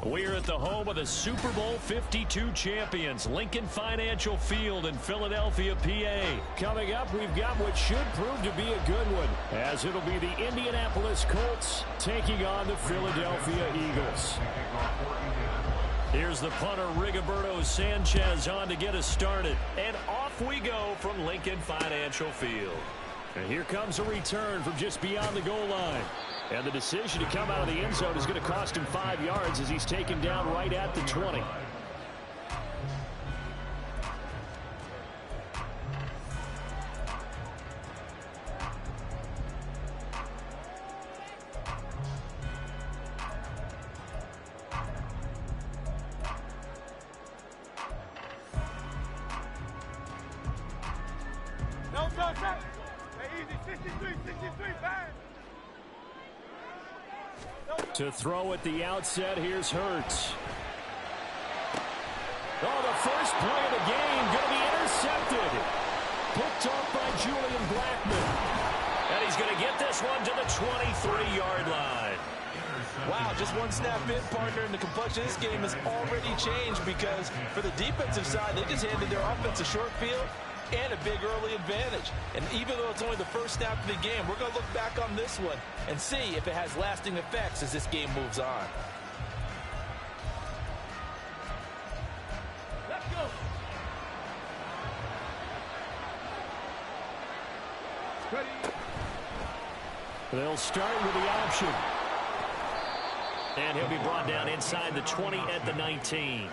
We're at the home of the Super Bowl 52 champions, Lincoln Financial Field in Philadelphia, PA. Coming up, we've got what should prove to be a good one, as it'll be the Indianapolis Colts taking on the Philadelphia Eagles. Here's the punter, Rigoberto Sanchez, on to get us started. And off we go from Lincoln Financial Field. And here comes a return from just beyond the goal line. And the decision to come out of the end zone is going to cost him 5 yards as he's taken down right at the 20. To throw at the outset, here's Hurts. Oh, the first play of the game going to be intercepted. Picked off by Julian Blackmon. And he's going to get this one to the 23-yard line. Wow, just one snap in, partner, and the complexion of this game has already changed because for the defensive side, they just handed their offense a short field and a big early advantage. And even though it's only the first snap of the game, we're going to look back on this one and see if it has lasting effects as this game moves on. Let's go. Ready. They'll start with the option. And he'll be brought down inside the 20 at the 19.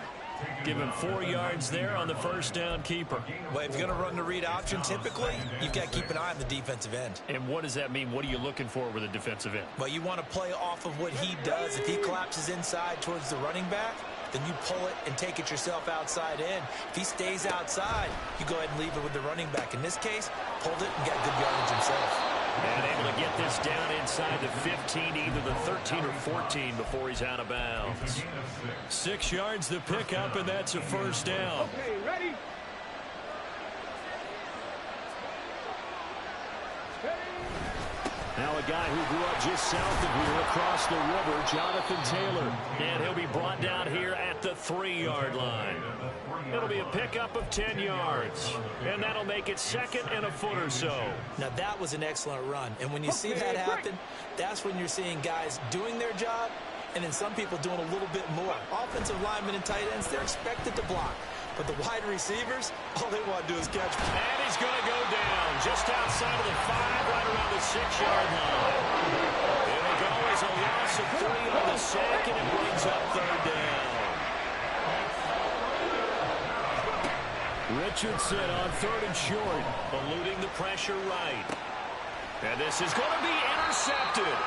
Give him 4 yards there on the first down keeper. Well, if you're going to run the read option, typically, you've got to keep an eye on the defensive end. And what does that mean? What are you looking for with a defensive end? Well, you want to play off of what he does. If he collapses inside towards the running back, then you pull it and take it yourself outside in. If he stays outside, you go ahead and leave it with the running back. In this case, pulled it and got good yardage himself. And able to get this down inside the 15, either the 13 or 14 before he's out of bounds. 6 yards the pickup, and that's a first down. Okay, ready? Now a guy who grew up just south of here across the river, Jonathan Taylor. And he'll be brought down here at the 3-yard line. It'll be a pickup of 10 yards. And that'll make it second and a foot or so. Now that was an excellent run. And when you see that happen, that's when you're seeing guys doing their job and then some people doing a little bit more. Offensive linemen and tight ends, they're expected to block. But the wide receivers, all they want to do is catch. And he's going to go down just outside of the 5, right around the 6-yard line. It'll go as a loss of 3 on the sack, and it brings up third down. Richardson on 3rd and short, eluding the pressure right. And this is going to be intercepted.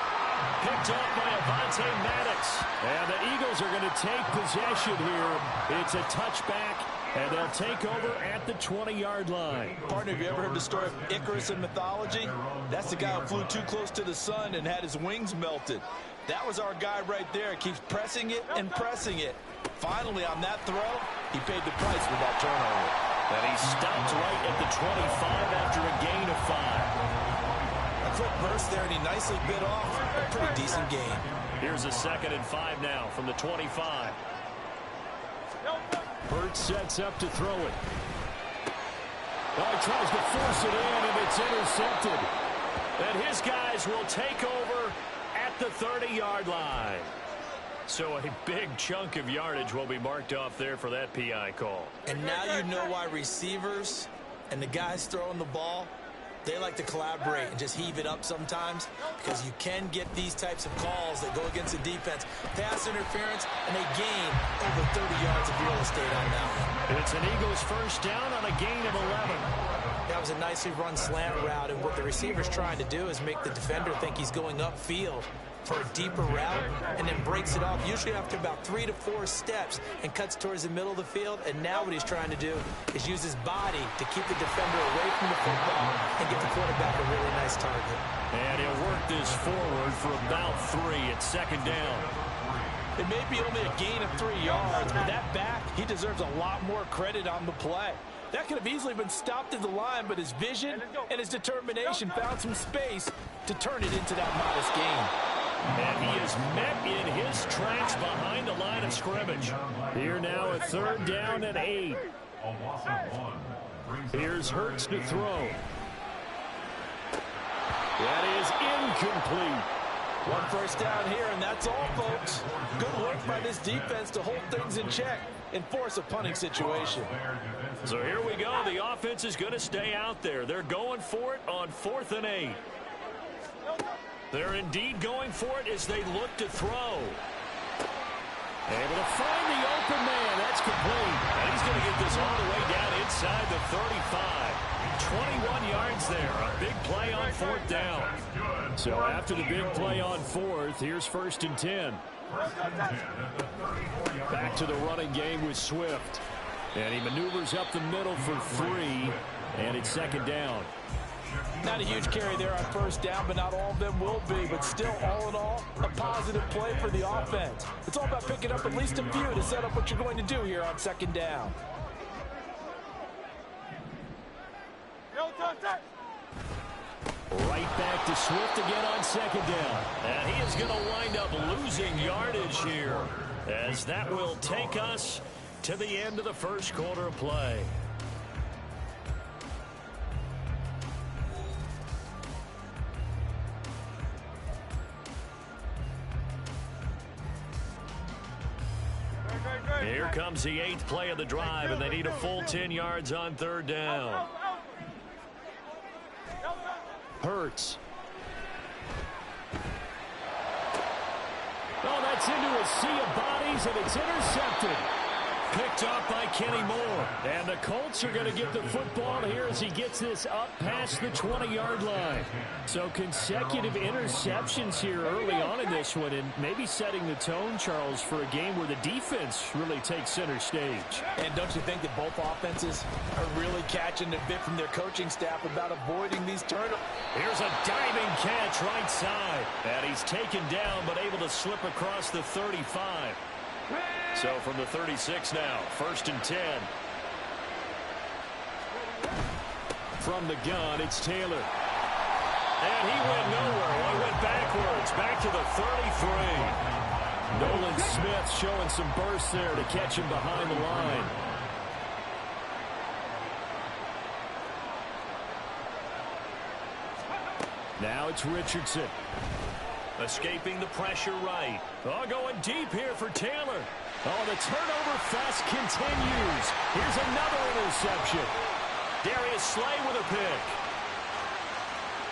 Picked up by Avonte Maddox. And the Eagles are going to take possession here. It's a touchback, and they'll take over at the 20-yard line. Partner, have you ever heard the story of Icarus in mythology? That's the guy who flew too close to the sun and had his wings melted. That was our guy right there. Keeps pressing it and pressing it. Finally, on that throw, he paid the price with that turnover. And he stopped right at the 25 after a gain of 5. A quick burst there, and he nicely bit off a pretty decent gain. Here's a 2nd and 5 now from the 25. Hurts sets up to throw it. Oh, he tries to force it in, and it's intercepted. And his guys will take over at the 30-yard line. So a big chunk of yardage will be marked off there for that PI call. And now you know why receivers and the guys throwing the ball, they like to collaborate and just heave it up sometimes, because you can get these types of calls that go against the defense. Pass interference, and they gain over 30 yards of real estate on that one. It's an Eagles first down on a gain of 11. That was a nicely run slant route, and what the receiver's trying to do is make the defender think he's going upfield for a deeper route, and then breaks it off usually after about 3 to 4 steps and cuts towards the middle of the field. And now what he's trying to do is use his body to keep the defender away from the football and get the quarterback a really nice target. And he'll work this forward for about 3 at 2nd down. It may be only a gain of 3 yards, but that back, he deserves a lot more credit on the play. That could have easily been stopped at the line, but his vision and his determination found some space to turn it into that modest gain. And he is met in his tracks behind the line of scrimmage. Here now a 3rd down and 8. Here's Hurts to throw. That is incomplete. 1 first down here, and that's all, folks. Good work by this defense to hold things in check and force a punting situation. So here we go. The offense is going to stay out there. They're going for it on 4th and 8. They're indeed going for it as they look to throw. Able to find the open man. That's complete. And he's going to get this all the way down inside the 35. 21 yards there. A big play on 4th down. So after the big play on 4th, here's 1st and 10. Back to the running game with Swift. And he maneuvers up the middle for 3. And it's 2nd down. Not a huge carry there on 1st down, but not all of them will be. But still, all in all, a positive play for the offense. It's all about picking up at least a few to set up what you're going to do here on 2nd down. Right back to Swift again on 2nd down. And he is going to wind up losing yardage here, as that will take us to the end of the 1st quarter of play. Here comes the 8th play of the drive, and they need a full 10 yards on 3rd down. Hurts. Oh, that's into a sea of bodies, and it's intercepted. Picked off by Kenny Moore. And the Colts are going to get the football here as he gets this up past the 20-yard line. So consecutive interceptions here early on in this one, and maybe setting the tone, Charles, for a game where the defense really takes center stage. And don't you think that both offenses are really catching a bit from their coaching staff about avoiding these turnovers? Here's a diving catch right side. And he's taken down, but able to slip across the 35. So from the 36 now, 1st and 10. From the gun, it's Taylor. And he went nowhere. Well, he went backwards, back to the 33. Nolan Smith showing some burst there to catch him behind the line. Now it's Richardson. Escaping the pressure right. Oh, going deep here for Taylor. Oh, the turnover fest continues. Here's another interception. Darius Slay with a pick.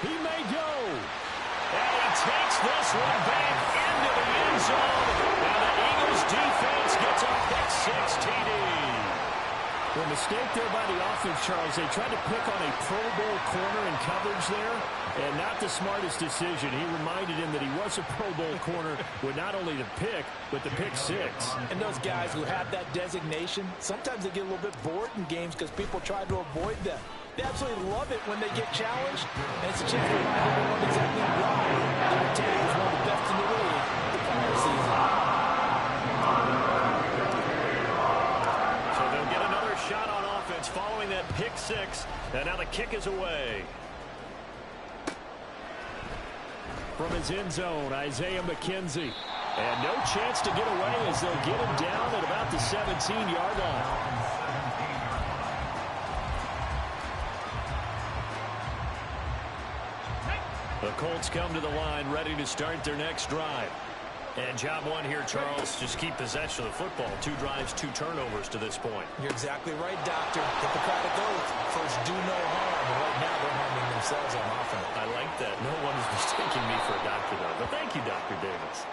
He may go. And he takes this one back into the end zone. And the Eagles defense gets a pick 6 TD. The mistake there by the offense, Charles, they tried to pick on a Pro Bowl corner in coverage there, and not the smartest decision. He reminded him that he was a Pro Bowl corner with not only the pick, but the pick 6. And those guys who have that designation, sometimes they get a little bit bored in games because people try to avoid them. They absolutely love it when they get challenged, and it's a chance to remind everyone exactly why their tag is one of the best in the league the prior season. Shot on offense following that pick 6, and now the kick is away. From his end zone, Isaiah McKenzie. And no chance to get away as they'll get him down at about the 17-yard line. The Colts come to the line ready to start their next drive. And job one here, Charles, just keep possession of the football. 2 drives, 2 turnovers to this point. You're exactly right, Doctor. Hippocratic oath. First, do no harm. But right now, they're harming themselves on offense. I like that. No one is mistaking me for a doctor, though. But thank you, Dr. Davis.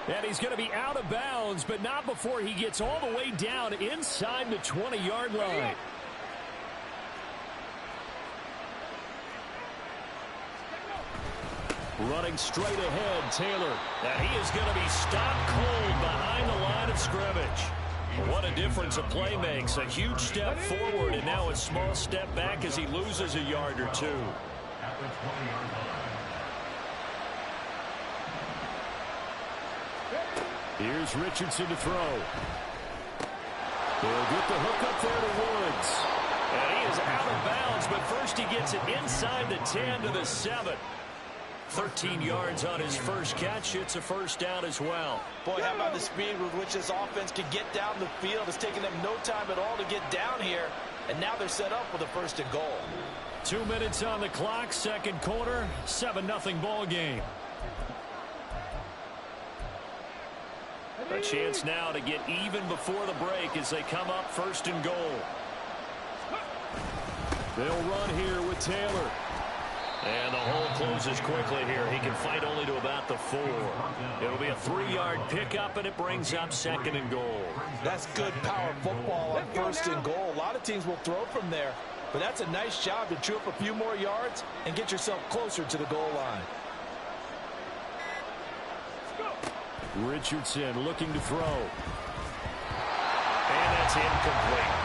And he's going to be out of bounds, but not before he gets all the way down inside the 20-yard line. Running straight ahead, Taylor. And he is going to be stopped cold behind the line of scrimmage. What a difference a play makes. A huge step forward and now a small step back as he loses a yard or 2. Here's Richardson to throw. He'll get the hook up there to Woods. And he is out of bounds, but first he gets it inside the 10 to the 7. 13 yards on his first catch. It's a first down as well. Boy, how about the speed with which this offense can get down the field? It's taken them no time at all to get down here, and now they're set up with a first and goal. 2 minutes on the clock, second quarter, 7-0 ball game. A chance now to get even before the break as they come up first and goal. They'll run here with Taylor. And the hole closes quickly here. He can fight only to about the 4. It'll be a 3-yard pickup, and it brings up second and goal. That's good power football on first and goal. A lot of teams will throw from there, but that's a nice job to chew up a few more yards and get yourself closer to the goal line. Richardson looking to throw. And that's incomplete.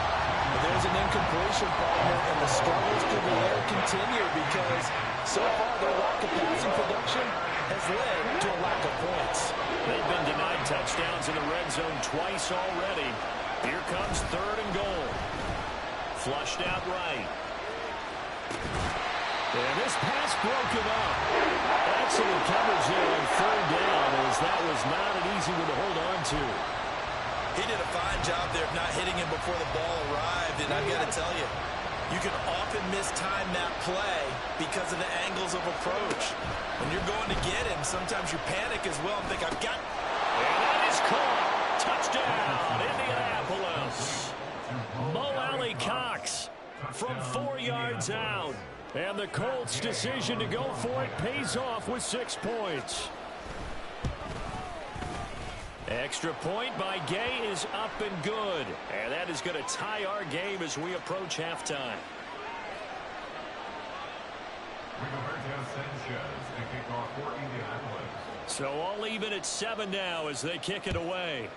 There's an incompletion, partner, and the struggles through the air continue because so far their lack of passing production has led to a lack of points. They've been denied touchdowns in the red zone twice already. Here comes third and goal. Flushed out right. And this pass broken up. Excellent coverage there on third down, as that was not an easy one to hold on to. He did a fine job there of not hitting him before the ball arrived, and I've got to tell you, you can often mistime that play because of the angles of approach. When you're going to get him, sometimes you panic as well and think, I've got... And that is caught. Touchdown, Indianapolis. Mo Alley Cox from 4 yards out. And the Colts' decision to go for it pays off with 6 points. Extra point by Gay is up and good. And that is going to tie our game as we approach halftime. So all even at 7 now as they kick it away.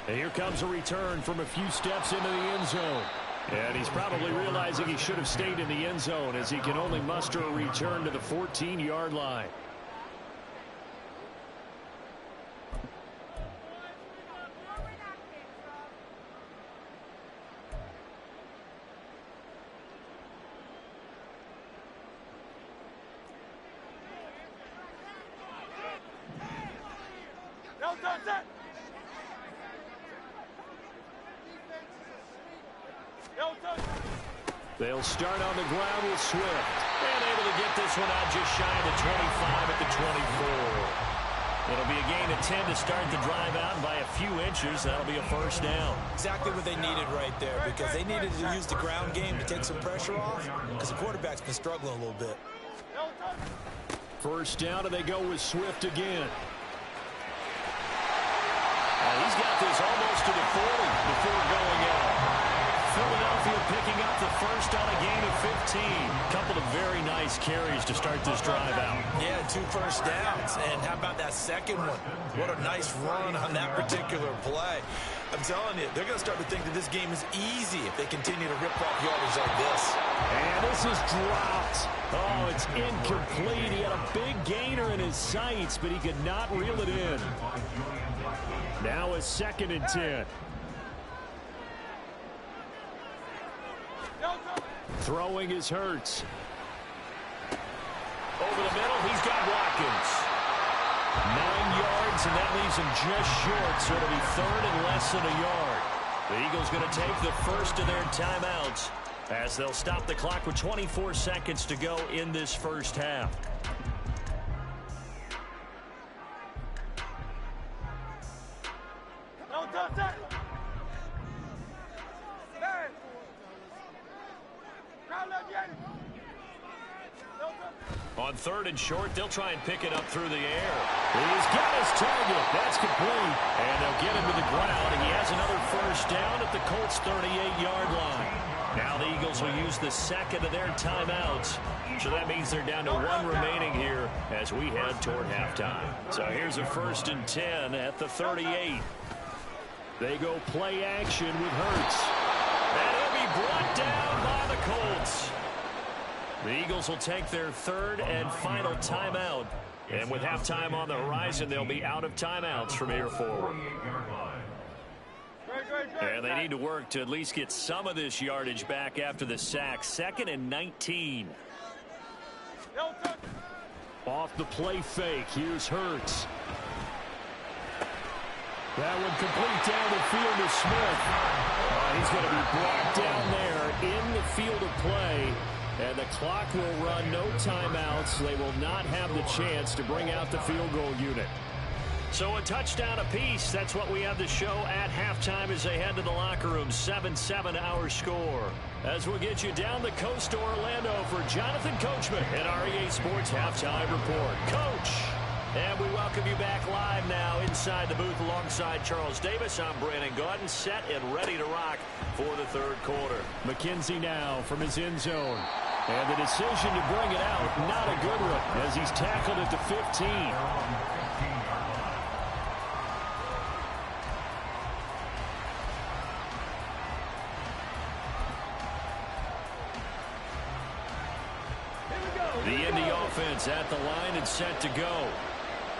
And here comes a return from a few steps into the end zone. And he's probably realizing he should have stayed in the end zone as he can only muster a return to the 14-yard line. They'll start on the ground with Swift. And able to get this one out just shy of the 25 at the 24. It'll be a gain of 10 to start the drive out, and by a few inches, that'll be a first down. Exactly what they needed right there, because they needed to use the ground game to take some pressure off, because the quarterback's been struggling a little bit. First down, and they go with Swift again. He's got this almost to the 40 before going out. Philadelphia picking up the first on a gain of 15. Couple of very nice carries to start this drive out. Yeah, 2 first downs. And how about that second one? What a nice run on that particular play. I'm telling you, they're going to start to think that this game is easy if they continue to rip off yardage like this. And this is dropped. Oh, it's incomplete. He had a big gainer in his sights, but he could not reel it in. Now a 2nd and 10. Throwing is Hurts. Over the middle, he's got Watkins. 9 yards, and that leaves him just short, so it'll be 3rd and less than a yard. The Eagles going to take the first of their timeouts as they'll stop the clock with 24 seconds to go in this first half. On 3rd and short, they'll try and pick it up through the air. He's got his target. That's complete. And they'll get him to the ground. And he has another first down at the Colts' 38-yard line. Now the Eagles will use the 2nd of their timeouts. So that means they're down to 1 remaining here as we head toward halftime. So here's a 1st and 10 at the 38. They go play action with Hurts. And he'll be brought down by the Colts. The Eagles will take their 3rd and final timeout. And with halftime on the horizon, they'll be out of timeouts from here forward. And they need to work to at least get some of this yardage back after the sack. 2nd and 19. Off the play fake. Here's Hurts. That one complete down the field to Smith. He's going to be brought down there in the field of play. And the clock will run, no timeouts. They will not have the chance to bring out the field goal unit. So a touchdown apiece. That's what we have to show at halftime as they head to the locker room. 7-7 our score. As we'll get you down the coast to Orlando for Jonathan Coachman at our EA Sports Halftime Report. Coach! And we welcome you back live now inside the booth alongside Charles Davis. I'm Brandon Gaudin, set and ready to rock for the third quarter. McKenzie now from his end zone. And the decision to bring it out, not a good one, as he's tackled at the 15. The Indy offense at the line and set to go.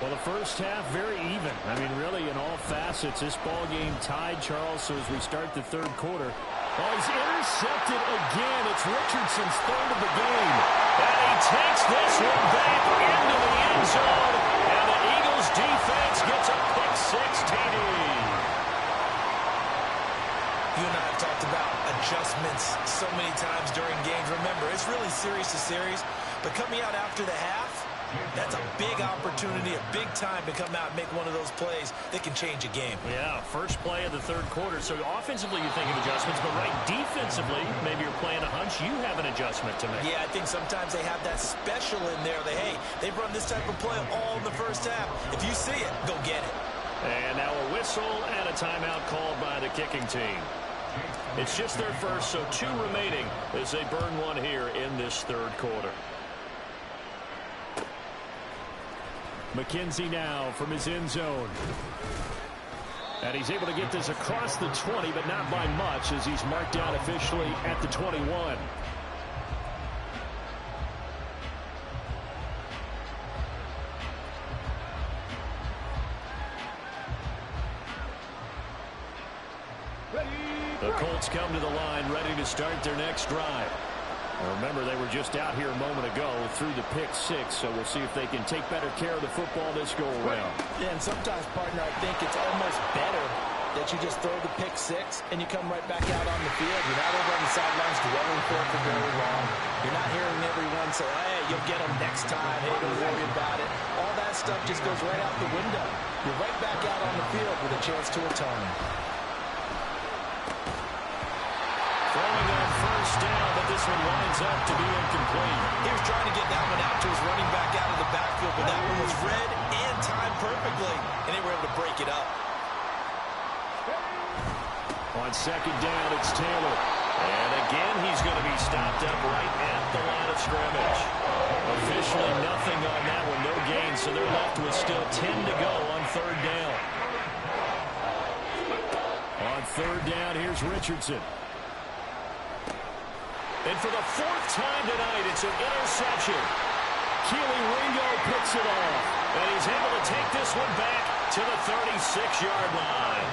Well, the first half, very even. I mean, really, in all facets, this ball game tied, Charles. So as we start the third quarter, he's intercepted again. It's Richardson's third of the game. And he takes this one back into the end zone. And the Eagles defense gets a pick-six TD. You and I have talked about adjustments so many times during games. Remember, it's really series to series. But coming out after the half, that's a big opportunity, a big time to come out and make one of those plays that can change a game. Yeah, first play of the third quarter. So offensively you think of adjustments, but right defensively, maybe you're playing a hunch. You have an adjustment to make. Yeah, I think sometimes they have that special in there. They've run this type of play all in the first half. If you see it, go get it. And now a whistle and a timeout called by the kicking team. It's just their first, so 2 remaining as they burn one here in this third quarter. McKenzie now from his end zone. And he's able to get this across the 20, but not by much, as he's marked down officially at the 21. The Colts come to the line ready to start their next drive. Remember, they were just out here a moment ago through the pick-6, so we'll see if they can take better care of the football this go-around. Yeah, and sometimes, partner, I think it's almost better that you just throw the pick-6 and you come right back out on the field. You're not over on the sidelines dwelling for it for very long. You're not hearing everyone say, hey, you'll get them next time. Hey, don't worry about it. All that stuff just goes right out the window. You're right back out on the field with a chance to atone. Throwing on first down, but this one winds up to be incomplete. He was trying to get that one out to his running back out of the backfield, but that one was read and timed perfectly, and they were able to break it up. On second down, it's Taylor. And again, he's going to be stopped up right at the line of scrimmage. Officially nothing on that one, no gain, so they're left with still 10 to go on third down. On third down, here's Richardson. And for the 4th time tonight, it's an interception. Keely Ringo picks it off. And he's able to take this one back to the 36-yard line.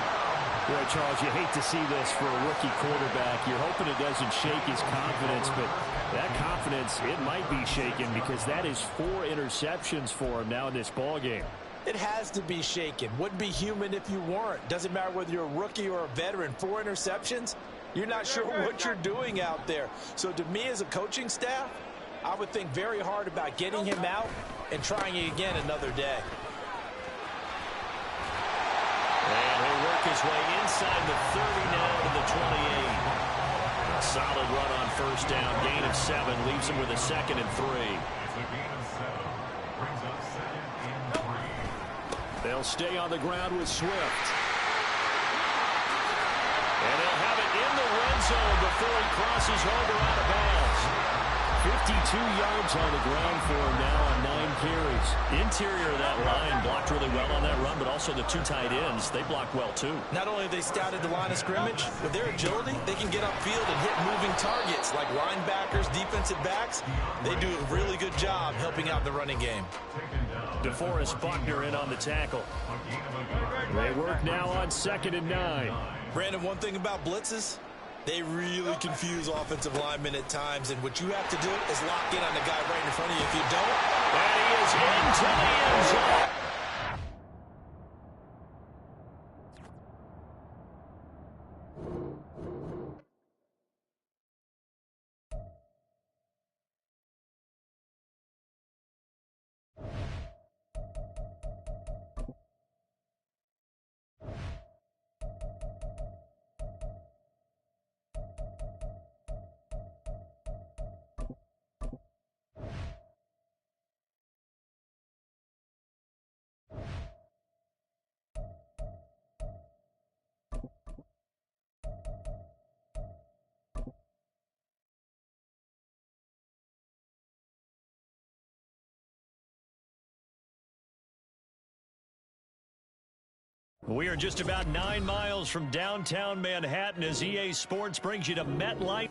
Boy, Charles, you hate to see this for a rookie quarterback. You're hoping it doesn't shake his confidence, but that confidence, it might be shaken because that is 4 interceptions for him now in this ballgame. It has to be shaken. Wouldn't be human if you weren't. Doesn't matter whether you're a rookie or a veteran. 4 interceptions? You're not sure what you're doing out there. So to me as a coaching staff, I would think very hard about getting him out and trying it again another day. And he'll work his way inside the 30 now to the 28. A solid run on first down. Gain of 7 leaves him with a 2nd and 3. They'll stay on the ground with Swift. And he'll have it in the red zone before he crosses over out of bounds. 52 yards on the ground for him now on 9 carries. Interior of that line blocked really well on that run, but also the 2 tight ends, they blocked well too. Not only have they scouted the line of scrimmage, with their agility, they can get upfield and hit moving targets like linebackers, defensive backs. They do a really good job helping out the running game. DeForest Buckner in on the tackle. They work now on 2nd and 9. Brandon, one thing about blitzes, they really confuse offensive linemen at times, and what you have to do is lock in on the guy right in front of you. If you don't, and he is into the end zone. We are just about 9 miles from downtown Manhattan as EA Sports brings you to MetLife.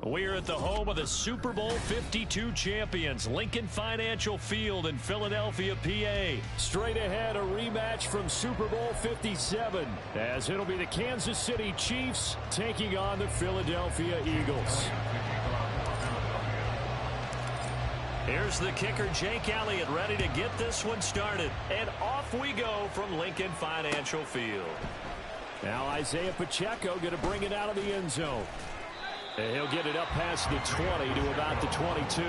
We're at the home of the Super Bowl 52 champions, Lincoln Financial Field in Philadelphia, PA. Straight ahead, a rematch from Super Bowl 57, as it'll be the Kansas City Chiefs taking on the Philadelphia Eagles. Here's the kicker, Jake Elliott, ready to get this one started. And off we go from Lincoln Financial Field. Now Isaiah Pacheco going to bring it out of the end zone. And he'll get it up past the 20 to about the 22.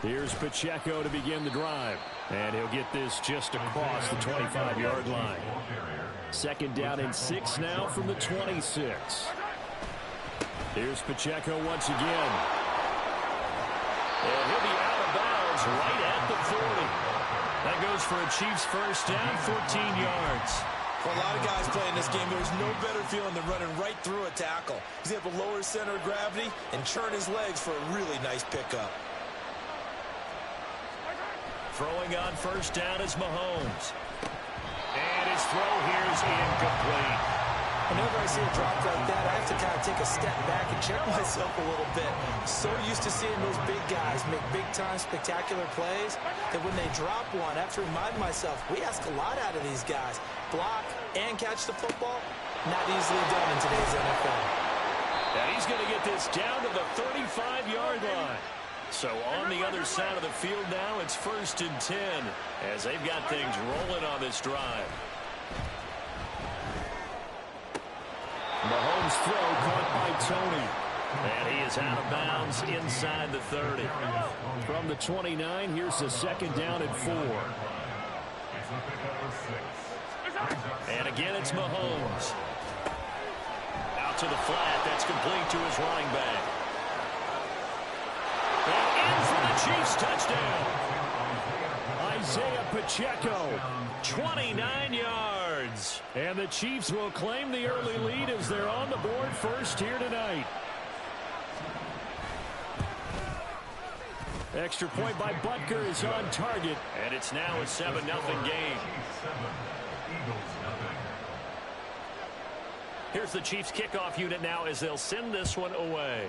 Here's Pacheco to begin the drive. And he'll get this just across the 25-yard line. Second down and 6 now from the 26. Here's Pacheco once again. And he'll be out of bounds right at the 40. That goes for a Chiefs first down, 14 yards. For a lot of guys playing this game, there's no better feeling than running right through a tackle. He's able to lower his center of gravity and churn his legs for a really nice pickup. Throwing on first down is Mahomes. And his throw here is incomplete. Whenever I see a drop like that, I have to kind of take a step back and check myself a little bit. So used to seeing those big guys make big-time spectacular plays that when they drop one, I have to remind myself, we ask a lot out of these guys. Block and catch the football, not easily done in today's NFL. And he's going to get this down to the 35-yard line. So on the other side of the field now, it's 1st and 10 as they've got things rolling on this drive. Mahomes' throw caught by Tony. And he is out of bounds inside the 30. From the 29, here's a second down and 4. And again, it's Mahomes. Out to the flat. That's complete to his running back. And in for the Chiefs touchdown. Isaiah Pacheco, 29 yards. And the Chiefs will claim the early lead as they're on the board first here tonight. Extra point by Butker is on target. And it's now a 7-0 game. Here's the Chiefs kickoff unit now as they'll send this one away.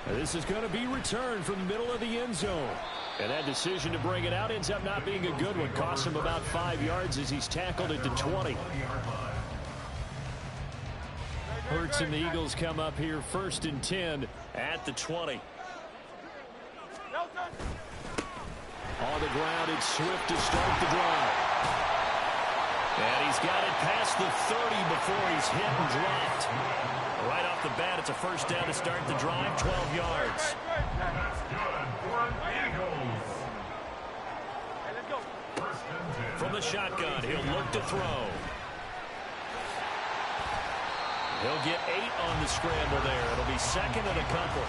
This is going to be returned from the middle of the end zone. And that decision to bring it out ends up not being a good one. Costs him about 5 yards as he's tackled at the 20. Hurts and the Eagles come up here 1st and 10 at the 20. On the ground, it's Swift to start the drive. And he's got it past the 30 before he's hit and dropped. Right off the bat, it's a first down to start the drive, 12 yards. From the shotgun, he'll look to throw. He'll get 8 on the scramble there. It'll be 2nd and a couple.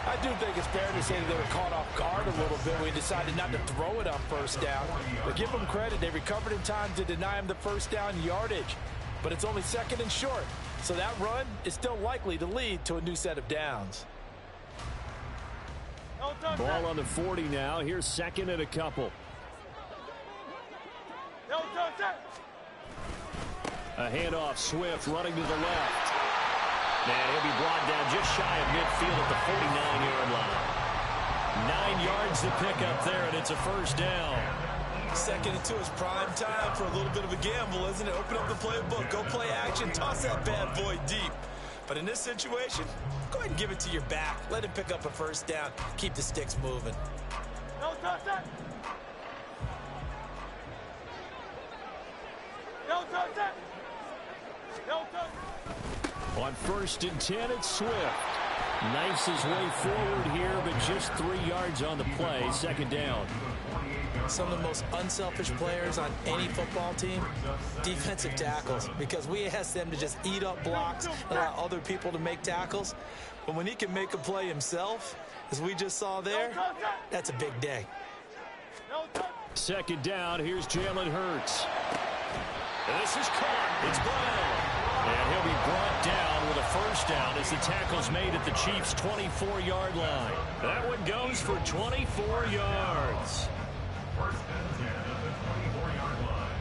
I do think it's fair to say that they were caught off guard a little bit when he decided not to throw it on first down. But give them credit. They recovered in time to deny him the first down yardage. But it's only 2nd and short. So that run is still likely to lead to a new set of downs. Ball on the 40 now. Here's 2nd and a couple. A handoff, Swift running to the left. And he'll be brought down just shy of midfield at the 49-yard line. 9 yards to pick up there, and it's a first down. 2nd and 2 is prime time for a little bit of a gamble, isn't it? Open up the playbook, go play action, toss that bad boy deep. But in this situation, go ahead and give it to your back. Let him pick up a first down. Keep the sticks moving. No touch that. No touch that. No touch. On 1st and 10, it's Swift. Knifes his way forward here, but just 3 yards on the play. 2nd down. Some of the most unselfish players on any football team, defensive tackles, because we ask them to just eat up blocks and allow other people to make tackles. But when he can make a play himself, as we just saw there, that's a big day. 2nd down, here's Jalen Hurts. This is caught. It's Brown. And he'll be brought down with a first down as the tackle's made at the Chiefs' 24-yard line. That one goes for 24 yards. 1st and 10 at the 24-yard line.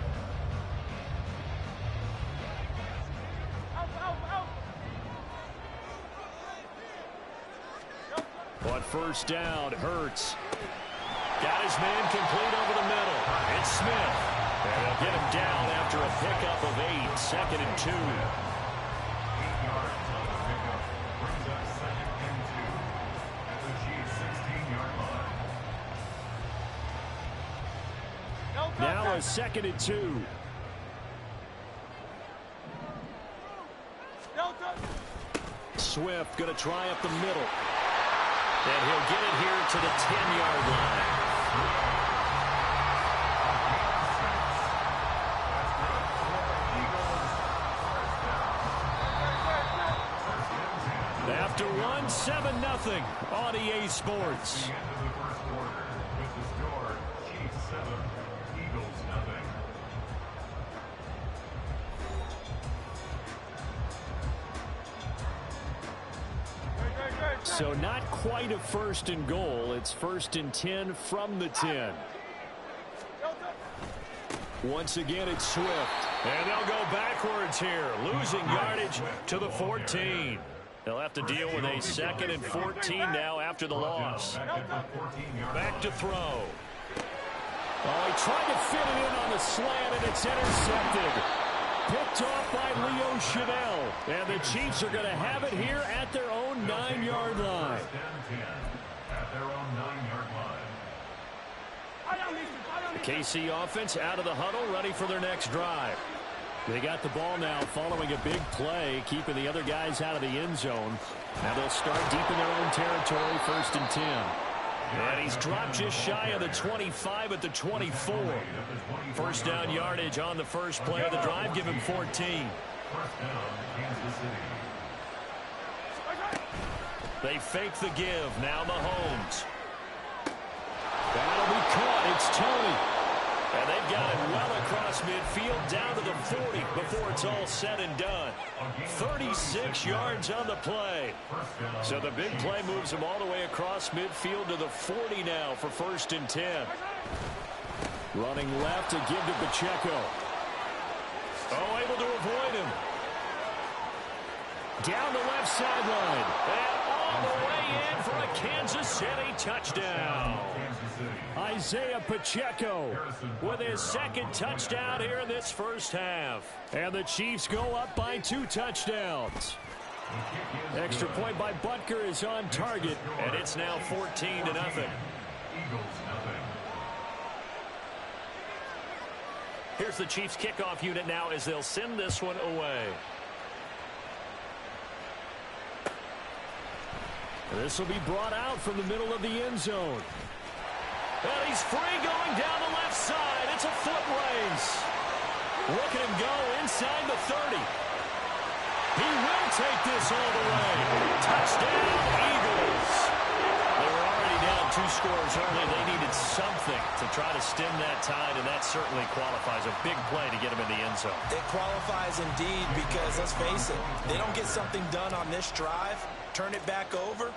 On 1st down, Hurts. Got his man complete over the middle. It's Smith. And they'll get him down after a pickup of 8. 2nd and 2. 8 yards on the pickup. Brings up 2nd and 2 at the Chiefs' 16-yard line. Now a 2nd and 2. Swift going to try up the middle. And he'll get it here to the 10-yard line. After 1-7-0 on EA Sports. So not quite a 1st and goal. It's 1st and 10 from the 10. Once again, it's Swift. And they'll go backwards here, losing yardage to the 14. They'll have to deal with a 2nd and 14 now after the loss. Back to throw. Oh, he tried to fit it in on the slant, and it's intercepted. Picked off by Leo Chanel. And the Chiefs are going to have it here at their own 9-yard line. The KC offense out of the huddle, ready for their next drive. They got the ball now following a big play, keeping the other guys out of the end zone. Now they'll start deep in their own territory, 1st and 10. And he's dropped just shy of the 25 at the 24. First down yardage on the first play of the drive. Give him 14. They fake the give. Now Mahomes. That'll be caught. It's Tony. And they've got it well across midfield, down to the 40 before it's all said and done. 36 yards on the play. So the big play moves them all the way across midfield to the 40 now for 1st and 10. Running left to give to Pacheco. Oh, able to avoid him. Down the left sideline. And all the way in for a Kansas City touchdown. Isaiah Pacheco with his 2nd touchdown here in this first half. And the Chiefs go up by 2 touchdowns. Extra point by Butker is on target. And it's now 14-0. Here's the Chiefs kickoff unit now as they'll send this one away. This will be brought out from the middle of the end zone. And he's free going down the left side. It's a foot race. Look at him go inside the 30. He will take this all the way. Touchdown, Eagles. They were already down 2 scores early. They needed something to try to stem that tide, and that certainly qualifies. A big play to get him in the end zone. It qualifies indeed because, let's face it, they don't get something done on this drive, turn it back over,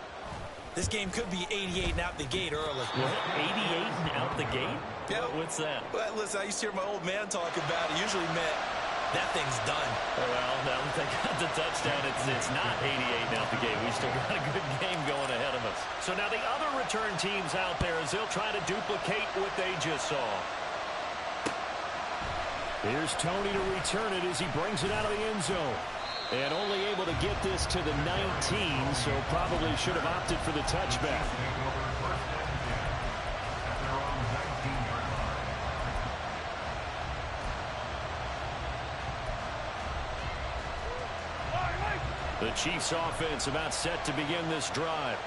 this game could be 88 and out the gate early. What? 88 and out the gate? Yeah. What's that? Well, listen, I used to hear my old man talk about it. Usually meant that thing's done. Well, now that they got the touchdown, it's not 88 and out the gate. We still got a good game going ahead of us. So now the other return teams out there as they'll try to duplicate what they just saw. Here's Tony to return it as he brings it out of the end zone. And only able to get this to the 19, so probably should have opted for the touchback. The Chiefs offense about set to begin this drive.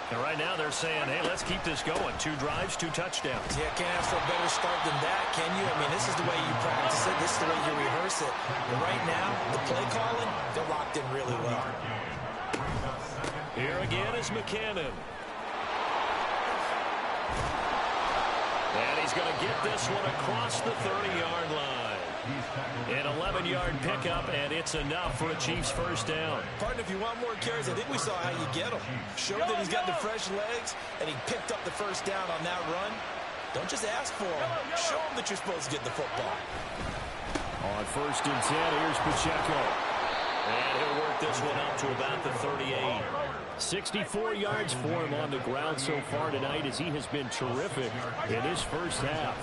And right now they're saying, hey, let's keep this going. 2 drives, 2 touchdowns. Yeah, can't ask for a better start than that, can you? I mean, this is the way you practice it. This is the way you rehearse it. But right now, the play calling, they're locked in really well. Here again is McKinnon. And he's going to get this one across the 30-yard line. An 11-yard pickup, and it's enough for a Chiefs first down. Partner, if you want more carries, I think we saw how you get them. Showed that he's got the fresh legs, and he picked up the first down on that run. Don't just ask for him. Show him that you're supposed to get the football. On 1st and 10, here's Pacheco. And he'll work this one up to about the 38. 64 yards for him on the ground so far tonight as he has been terrific in his first half.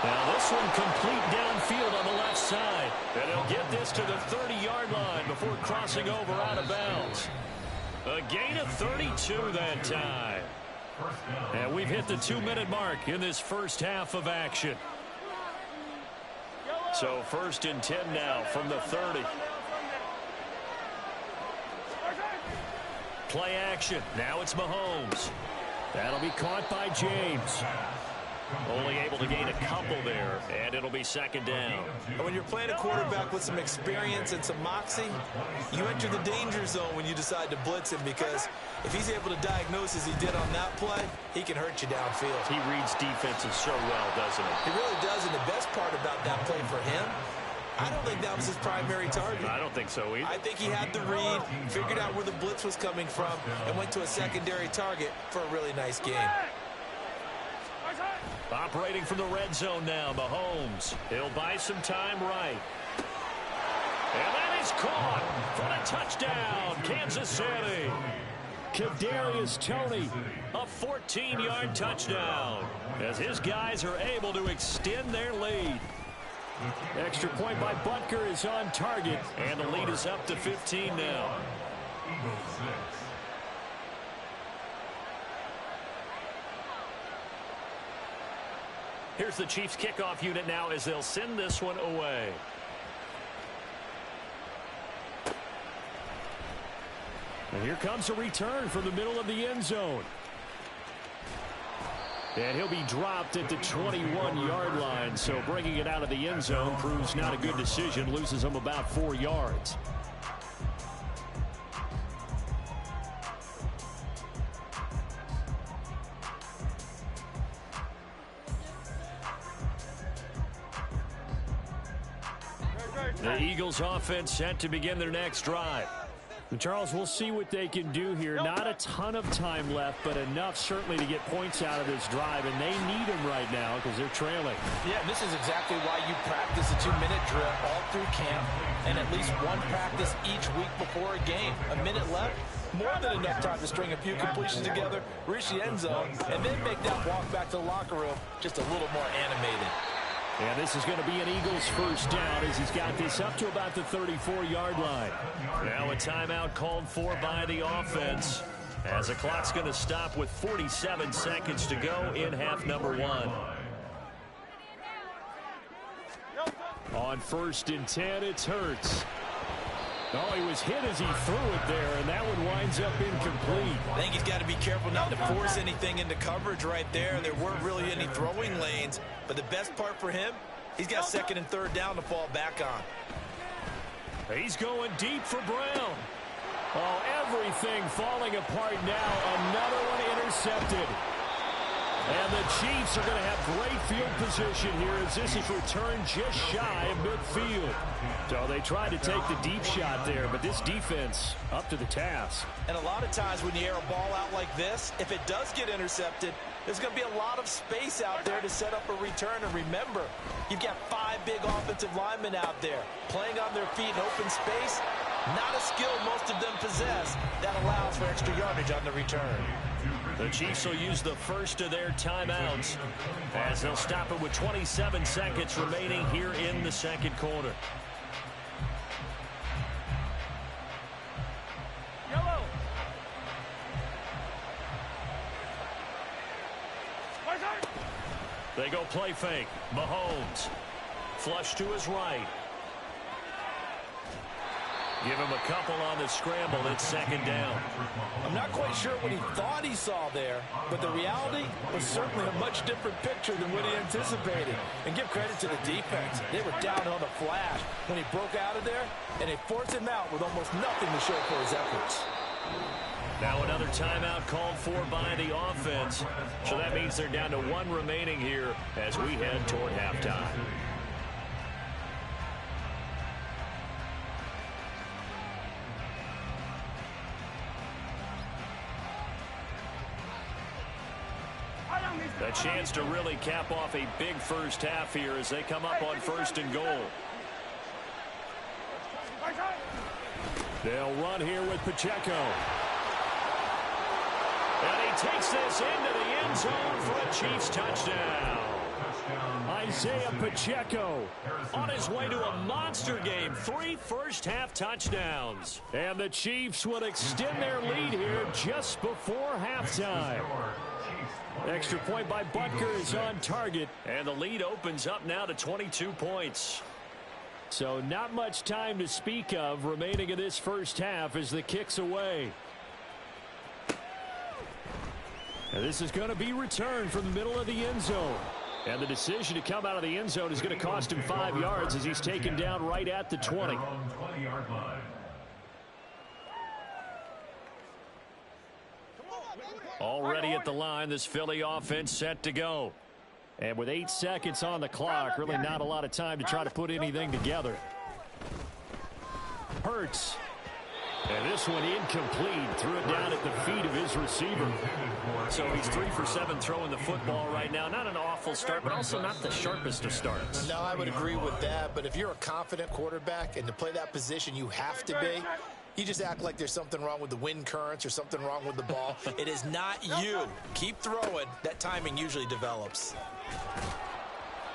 Now this one complete downfield on the left side. And he'll get this to the 30-yard line before crossing over out of bounds. A gain of 32 that time. And we've hit the 2-minute mark in this first half of action. So 1st and 10 now from the 30. Play action. Now it's Mahomes. That'll be caught by James. Only able to gain a couple there, and it'll be 2nd down. When you're playing a quarterback with some experience and some moxie, you enter the danger zone when you decide to blitz him, because if he's able to diagnose as he did on that play, he can hurt you downfield. He reads defenses so well, doesn't he? He really does, and the best part about that play for him, I don't think that was his primary target. I don't think so either. I think he had the read, figured out where the blitz was coming from, and went to a secondary target for a really nice game. Operating from the red zone now, Mahomes. He'll buy some time right. And that is caught for a touchdown, Kansas City. Kadarius Toney, a 14-yard touchdown, as his guys are able to extend their lead. Extra point by Butker is on target, and the lead is up to 15 now. Here's the Chiefs kickoff unit now as they'll send this one away. And here comes a return from the middle of the end zone. And he'll be dropped at the 21-yard line, so bringing it out of the end zone proves not a good decision, loses him about 4 yards. The Eagles offense set to begin their next drive. And Charles, we'll see what they can do here. Not a ton of time left, but enough certainly to get points out of this drive, and they need them right now because they're trailing. Yeah, this is exactly why you practice a 2-minute drill all through camp and at least one practice each week before a game. A minute left, more than enough time to string a few completions together, reach the end zone, and then make that walk back to the locker room just a little more animated. And this is going to be an Eagles first down as he's got this up to about the 34-yard line. Now a timeout called for by the offense as the clock's going to stop with 47 seconds to go in half number 1. On 1st and 10, it's Hurts. Oh, he was hit as he threw it there, and that one winds up incomplete. I think he's got to be careful not to force anything into coverage right there. There weren't really any throwing lanes, but the best part for him, he's got 2nd and 3rd down to fall back on. He's going deep for Brown. Oh, everything falling apart now. Another one intercepted. And the Chiefs are going to have great field position here as this is returned just shy of midfield. So they tried to take the deep shot there, but this defense up to the task. And a lot of times when you air a ball out like this, if it does get intercepted, there's going to be a lot of space out there to set up a return. And remember, you've got 5 big offensive linemen out there playing on their feet in open space. Not a skill most of them possess that allows for extra yardage on the return. The Chiefs will use the first of their timeouts as they'll stop it with 27 seconds remaining here in the 2nd quarter. Yellow. They go play fake. Mahomes. Flush to his right. Give him a couple on the scramble. It's 2nd down. I'm not quite sure what he thought he saw there, but the reality was certainly a much different picture than what he anticipated. And give credit to the defense. They were down on the flash when he broke out of there, and they forced him out with almost nothing to show for his efforts. Now another timeout called for by the offense. So that means they're down to 1 remaining here as we head toward halftime. A chance to really cap off a big first half here as they come up on 1st and goal. They'll run here with Pacheco. And he takes this into the end zone for a Chiefs touchdown. Isaiah Pacheco on his way to a monster game. 3 first-half touchdowns. And the Chiefs will extend their lead here just before halftime. Extra point by Butker is on target. And the lead opens up now to 22 points. So not much time to speak of remaining in this first half as the kick's away. And this is going to be returned from the middle of the end zone. And the decision to come out of the end zone is going to cost him 5 yards as he's taken down right at the 20. Already at the line, this Philly offense set to go. And with 8 seconds on the clock, really not a lot of time to try to put anything together. Hurts. And this one incomplete. Threw it down at the feet of his receiver. So he's 3 for 7 throwing the football right now. Not an awful start, but also not the sharpest of starts. No, I would agree with that. But if you're a confident quarterback and to play that position you have to be, you just act like there's something wrong with the wind currents or something wrong with the ball. It is not you. Keep throwing. That timing usually develops.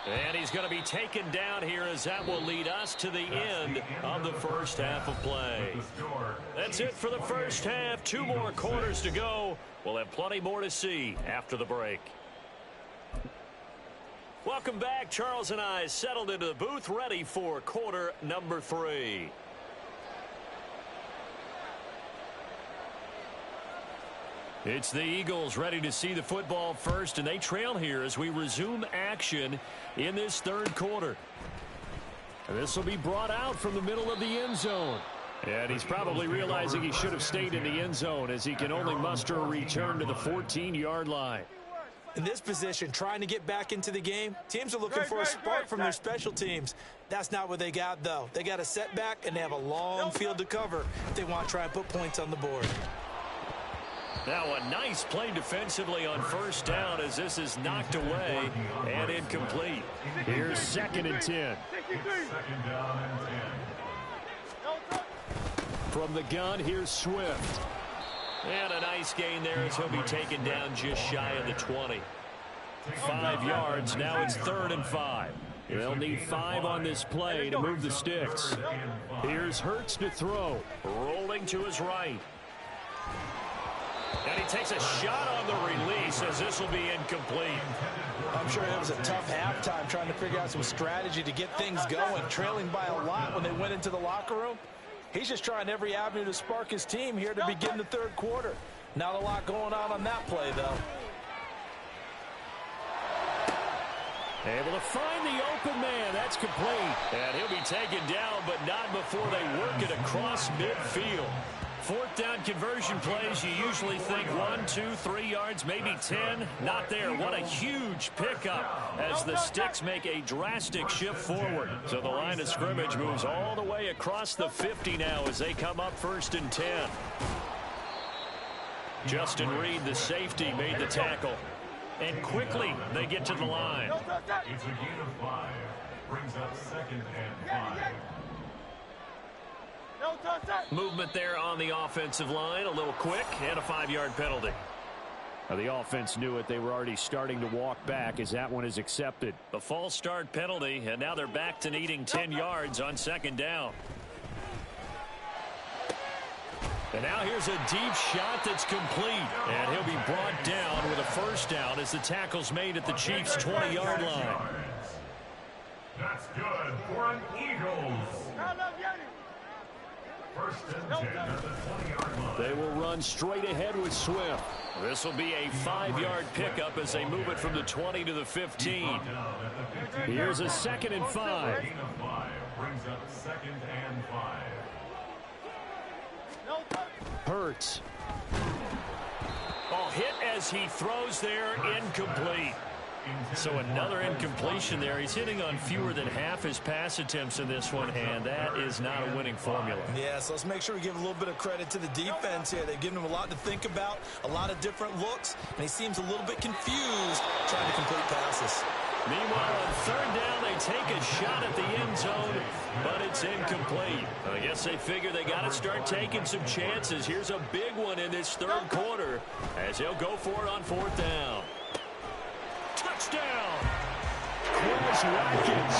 And he's going to be taken down here as that will lead us to the end of the first half of play. That's it for the first half. 2 more quarters to go. We'll have plenty more to see after the break. Welcome back. Charles and I settled into the booth ready for quarter number 3. It's the Eagles ready to see the football first, and they trail here as we resume action in this 3rd quarter. And this will be brought out from the middle of the end zone. And he's probably realizing he should have stayed in the end zone as he can only muster a return to the 14-yard line. In this position, trying to get back into the game, teams are looking for a spark from their special teams. That's not what they got, though. They got a setback, and they have a long field to cover if they want to try and put points on the board. Now a nice play defensively on first down as this is knocked away and incomplete. Here's 2nd and 10. Second down and 10. From the gun, here's Swift. And a nice gain there as he'll be taken down just shy of the 20. 5 yards. Now it's 3rd and 5. They'll need 5 on this play to move the sticks. Here's Hurts to throw. Rolling to his right. And he takes a shot on the release as this will be incomplete. I'm sure it was a tough halftime trying to figure out some strategy to get things going, trailing by a lot when they went into the locker room. He's just trying every avenue to spark his team here to begin the 3rd quarter. Not a lot going on that play, though. Able to find the open man. That's complete. And he'll be taken down, but not before they work it across midfield. 4th down conversion plays, you usually think 1, 2, 3 yards, maybe 10. Not there. What a huge pickup as the sticks make a drastic shift forward. So the line of scrimmage moves all the way across the 50 now as they come up 1st and 10. Justin Reed, the safety, made the tackle. And quickly they get to the line. It's a gain of 5. Brings up 2nd and 5. Movement there on the offensive line, a little quick, and a 5-yard penalty. Now the offense knew it. They were already starting to walk back as that one is accepted. The false start penalty, and now they're back to needing 10 yards on 2nd down. And now here's a deep shot that's complete. And he'll be brought down with a 1st down as the tackle's made at the Chiefs' 20-yard line. That's good for an Eagles. 1st and 10 at the 20-yard line. They will run straight ahead with Swift. This will be a 5-yard pickup as they move it from the 20 to the 15. Here's a 2nd and 5. Gain of 5 brings up 2nd and 5. Hurts. Oh, hit as he throws there, incomplete. So another incompletion there. He's hitting on fewer than half his pass attempts in this one, and that is not a winning formula. Yeah, so let's make sure we give a little bit of credit to the defense here. They've given him a lot to think about, a lot of different looks, and he seems a little bit confused trying to complete passes. Meanwhile, on 3rd down, they take a shot at the end zone, but it's incomplete. I guess they figure they got to start taking some chances. Here's a big one in this 3rd quarter as they'll go for it on 4th down. Touchdown! Quez Watkins.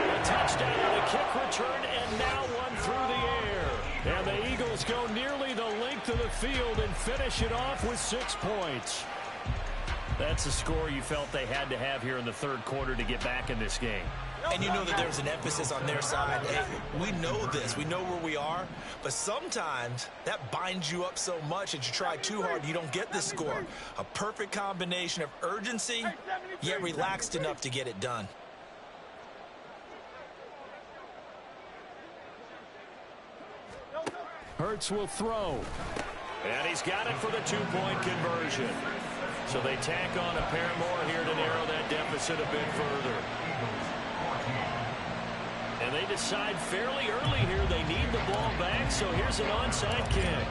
A touchdown on a kick return, and now one through the air. And the Eagles go nearly the length of the field and finish it off with 6 points. That's a score you felt they had to have here in the 3rd quarter to get back in this game. And you know that there's an emphasis on their side. Hey, we know this. We know where we are. But sometimes that binds you up so much that you try too hard, you don't get this score. A perfect combination of urgency, yet relaxed enough to get it done. Hurts will throw. And he's got it for the 2-point conversion. So they tack on a pair more here to narrow that deficit a bit further. And they decide fairly early here they need the ball back, so here's an onside kick.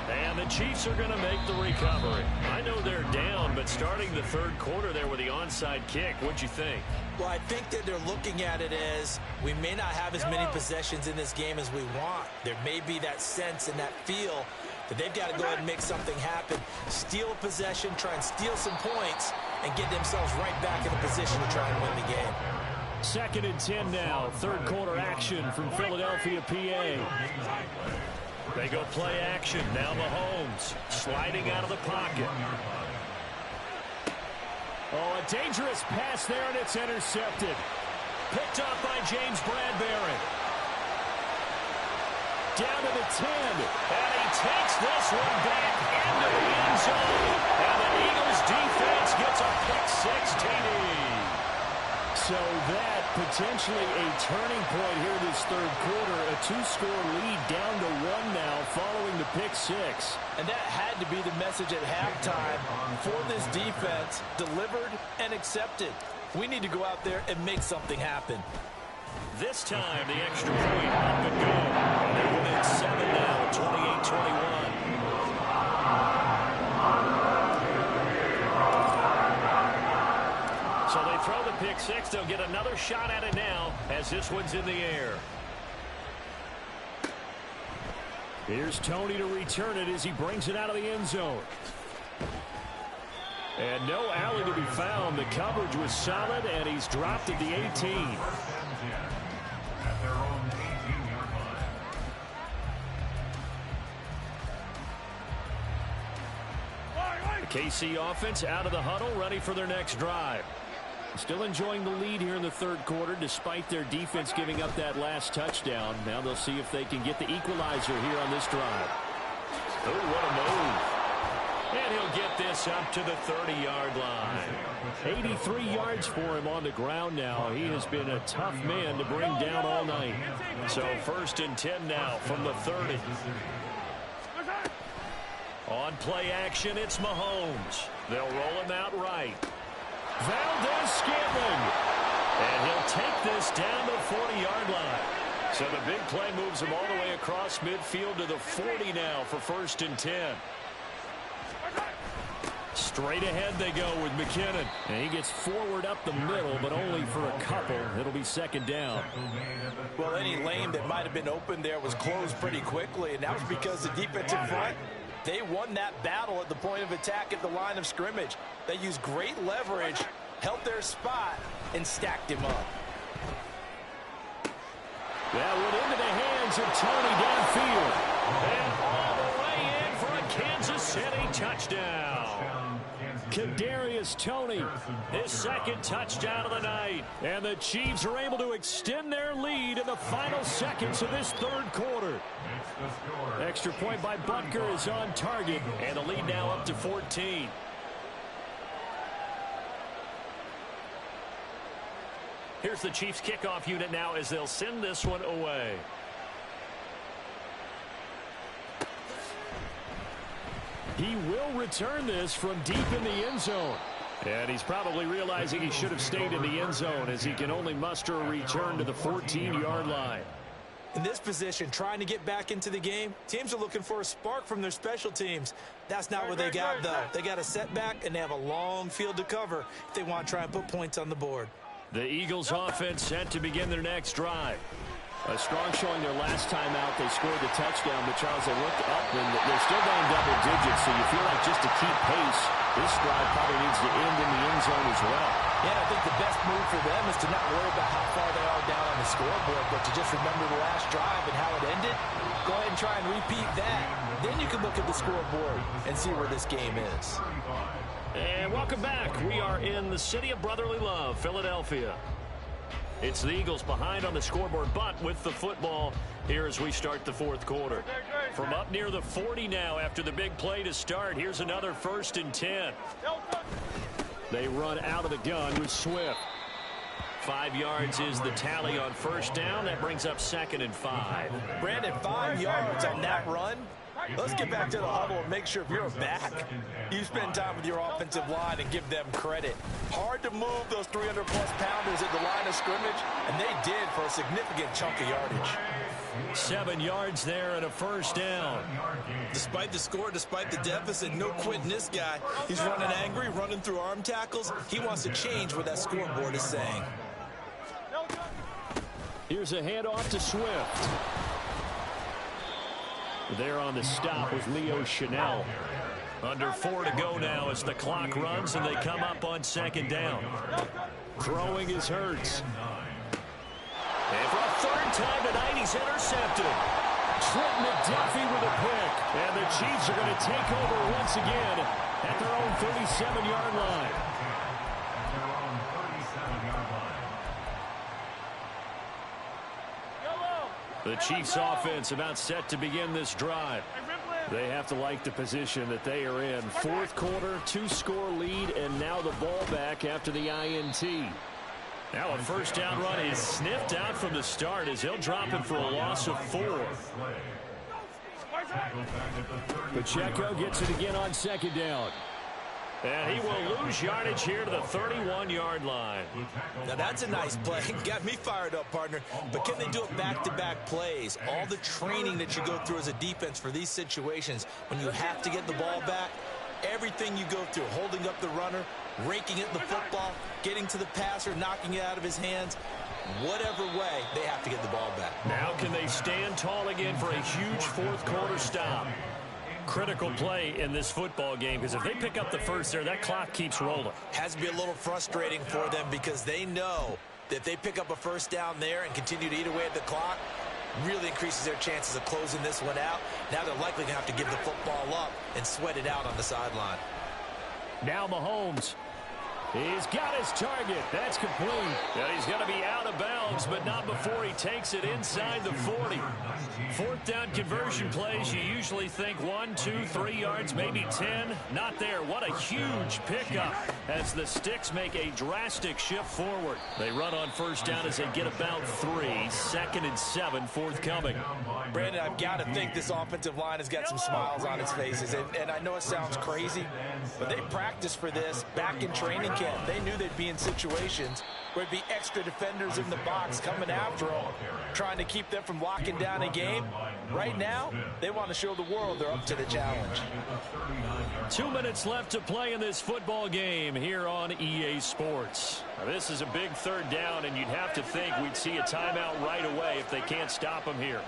And the Chiefs are going to make the recovery. I know they're down, but starting the 3rd quarter there with the onside kick, what'd you think? Well, I think that they're looking at it as we may not have as many possessions in this game as we want. There may be that sense and that feel that they've got to go ahead and make something happen, steal a possession, try and steal some points, and get themselves right back in a position to try and win the game. 2nd and 10 now. 3rd quarter action from Philadelphia, PA. They go play action. Now Mahomes sliding out of the pocket. Oh, a dangerous pass there, and it's intercepted. Picked up by James Bradbury. Down to the 10. And he takes this one back into the end zone. And the Eagles defense gets a pick-6 TD. So that potentially a turning point here this 3rd quarter. A two-score lead down to 1 now following the pick six. And that had to be the message at halftime for this defense, delivered and accepted. We need to go out there and make something happen. This time, the extra point up and go. They're within 7 now, 28-21. So they throw the pick six. They'll get another shot at it now as this one's in the air. Here's Tony to return it as he brings it out of the end zone. And no alley to be found. The coverage was solid, and he's dropped at the 18. At their own 18-yard line. The KC offense out of the huddle, ready for their next drive. Still enjoying the lead here in the third quarter, despite their defense giving up that last touchdown. Now they'll see if they can get the equalizer here on this drive. Oh, what a move. And he'll get this up to the 30-yard line. 83 yards for him on the ground now. He has been a tough man to bring down all night. So 1st and 10 now from the 30. On play action, it's Mahomes. They'll roll him out right. Valdez-Scantling. And he'll take this down to the 40-yard line. So the big play moves him all the way across midfield to the 40 now for 1st and 10. Straight ahead they go with McKinnon. And he gets forward up the middle, but only for a couple. It'll be 2nd down. Well, any lane that might have been open there was closed pretty quickly, and that was because the defensive front, they won that battle at the point of attack at the line of scrimmage. They used great leverage, held their spot, and stacked him up. That went into the hands of Tony downfield. And all the way in for a Kansas City touchdown. Kadarius Toney, His 2nd touchdown of the night. and the Chiefs are able to extend their lead in the final seconds of this third quarter. Extra point by Butker is on target. And the lead now up to 14. Here's the Chiefs kickoff unit now as they'll send this one away. He will return this from deep in the end zone. And he's probably realizing he should have stayed in the end zone as he can only muster a return to the 14-yard line. In this position, trying to get back into the game, teams are looking for a spark from their special teams. That's not what they got, though. They got a setback, and they have a long field to cover if they want to try and put points on the board. The Eagles offense set to begin their next drive. A strong showing their last time out. They scored the touchdown, but Charles, they looked up and they're still going double digits, so you feel like just to keep pace, this drive probably needs to end in the end zone as well. Yeah, I think the best move for them is to not worry about how far they are down on the scoreboard, but to just remember the last drive and how it ended. Go ahead and try and repeat that. Then you can look at the scoreboard and see where this game is. And welcome back. We are in the city of brotherly love, Philadelphia. It's the Eagles behind on the scoreboard, but with the football here as we start the fourth quarter. From up near the 40 now after the big play to start, here's another 1st and 10. They run out of the gun with Swift. 5 yards is the tally on 1st down. That brings up 2nd and 5. Brandon, 5 yards on that run. Let's get back to the huddle and make sure if you're a back, you spend time with your offensive line and give them credit. Hard to move those 300-plus pounders at the line of scrimmage, and they did for a significant chunk of yardage. 7 yards there and a 1st down. Despite the score, despite the deficit, no quitting this guy. He's running angry, running through arm tackles. He wants to change what that scoreboard is saying. Here's a handoff to Swift. There on the stop was Leo Chanel. Under 4 to go now as the clock runs and they come up on 2nd down. Throwing is Hurts. And for a 3rd time tonight, he's intercepted. Trent McDuffie with a pick. And the Chiefs are going to take over once again at their own 37-yard line. The Chiefs offense about set to begin this drive. They have to like the position that they are in. Fourth quarter, 2-score lead, and now the ball back after the INT. Now a first down run is sniffed out from the start as he'll drop him for a loss of 4. Pacheco gets it again on second down. And he will lose yardage here to the 31-yard line. Now that's a nice play. Got me fired up, partner. But can they do it back-to-back plays? All the training that you go through as a defense for these situations, when you have to get the ball back, everything you go through, holding up the runner, raking at the football, getting to the passer, knocking it out of his hands, whatever way, they have to get the ball back. Now can they stand tall again for a huge fourth-quarter stop? Critical play in this football game, because if they pick up the first there, that clock keeps rolling. Has to be a little frustrating for them because they know that if they pick up a first down there and continue to eat away at the clock, really increases their chances of closing this one out. Now they're likely going to have to give the football up and sweat it out on the sideline. Now Mahomes. He's got his target. That's complete. And he's going to be out of bounds, but not before he takes it inside the 40. Fourth down conversion plays, you usually think 1, 2, 3 yards, maybe 10. Not there. What a huge pickup as the Sticks make a drastic shift forward. They run on first down as they get about 3. 2nd and 7 forthcoming. Brandon, I've got to think this offensive line has got some smiles on its faces. And I know it sounds crazy, but they practiced for this back in training camp. They knew they'd be in situations where it'd be extra defenders in the box coming after them, trying to keep them from locking down a game. Right now, they want to show the world they're up to the challenge. 2 minutes left to play in this football game here on EA Sports. Now, this is a big third down, and you'd have to think we'd see a timeout right away if they can't stop him here.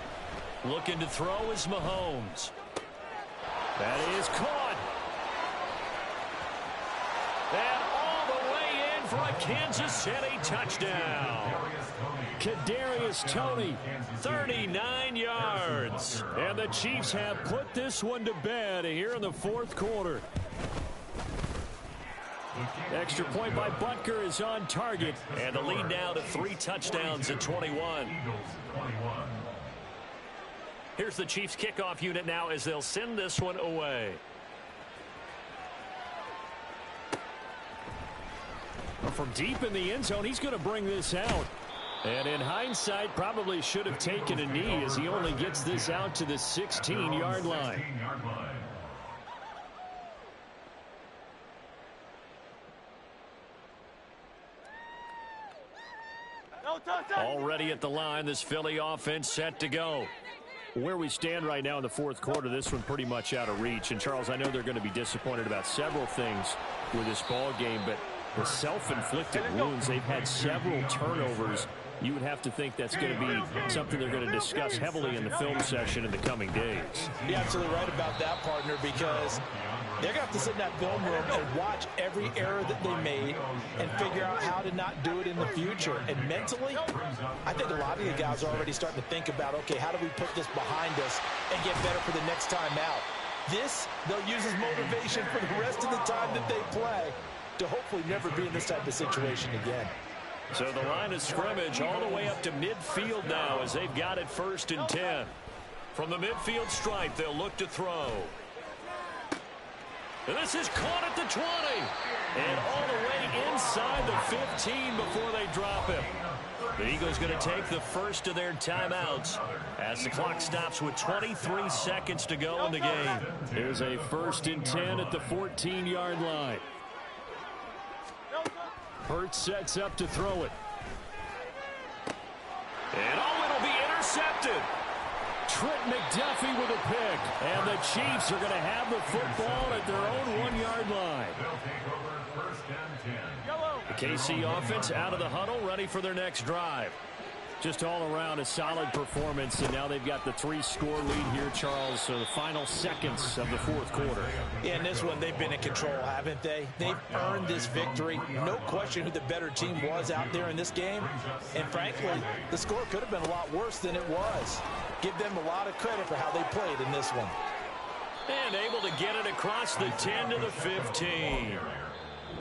Looking to throw is Mahomes. That is caught. And for a Kansas City touchdown. Kadarius Toney, 39 yards. And the Chiefs have put this one to bed here in the fourth quarter. Extra point by Butker is on target. And the lead now to 3 touchdowns at 21. Here's the Chiefs kickoff unit now as they'll send this one away. From deep in the end zone, he's going to bring this out. And in hindsight, probably should have taken a knee as he only gets this out to the 16-yard line. Already at the line, this Philly offense set to go. Where we stand right now in the fourth quarter, this one pretty much out of reach. And, Charles, I know they're going to be disappointed about several things with this ball game, but the self-inflicted wounds, they've had several turnovers. You would have to think that's going to be something they're going to discuss heavily in the film session in the coming days. You're absolutely right about that, partner, because they're going to have to sit in that film room and watch every error that they made and figure out how to not do it in the future. And mentally, I think a lot of the guys are already starting to think about, okay, how do we put this behind us and get better for the next time out? This, they'll use as motivation for the rest of the time that they play to hopefully never be in this type of situation again. So the line of scrimmage all the way up to midfield now as they've got it 1st and 10. From the midfield stripe, they'll look to throw. And this is caught at the 20. And all the way inside the 15 before they drop him. The Eagles going to take the first of their timeouts as the clock stops with 23 seconds to go in the game. Here's a 1st and 10 at the 14-yard line. Hurts sets up to throw it. And it'll be intercepted. Trent McDuffie with a pick. And the Chiefs are going to have the football at their own 1-yard line. The KC offense out of the huddle, ready for their next drive. Just all around a solid performance, and now they've got the 3-score lead here, Charles. So the final seconds of the fourth quarter. Yeah, in this one, they've been in control, haven't they? They've earned this victory. No question who the better team was out there in this game. And frankly, the score could have been a lot worse than it was. Give them a lot of credit for how they played in this one. And able to get it across the 10 to the 15.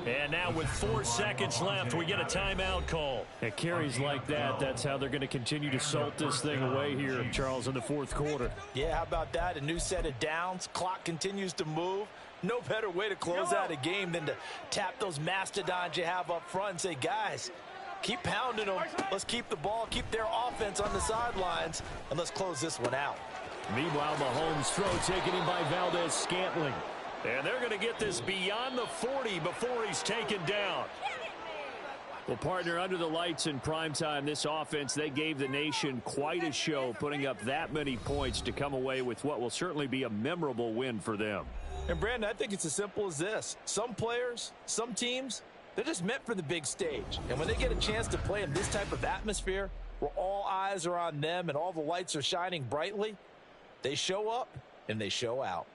And now with 4 seconds left, we get a timeout call. At carries like that, that's how they're going to continue to salt this thing away here, Charles, in the fourth quarter. Yeah, how about that? A new set of downs. Clock continues to move. No better way to close out a game than to tap those mastodons you have up front and say, guys, Keep pounding them. Let's keep the ball, keep their offense on the sidelines, and let's close this one out. Meanwhile, Mahomes' throw taken in by Valdez-Scantling. And they're going to get this beyond the 40 before he's taken down. Well, partner, under the lights in primetime, this offense, they gave the nation quite a show, putting up that many points to come away with what will certainly be a memorable win for them. And, Brandon, I think it's as simple as this. Some players, some teams, they're just meant for the big stage. And when they get a chance to play in this type of atmosphere where all eyes are on them and all the lights are shining brightly, they show up and they show out.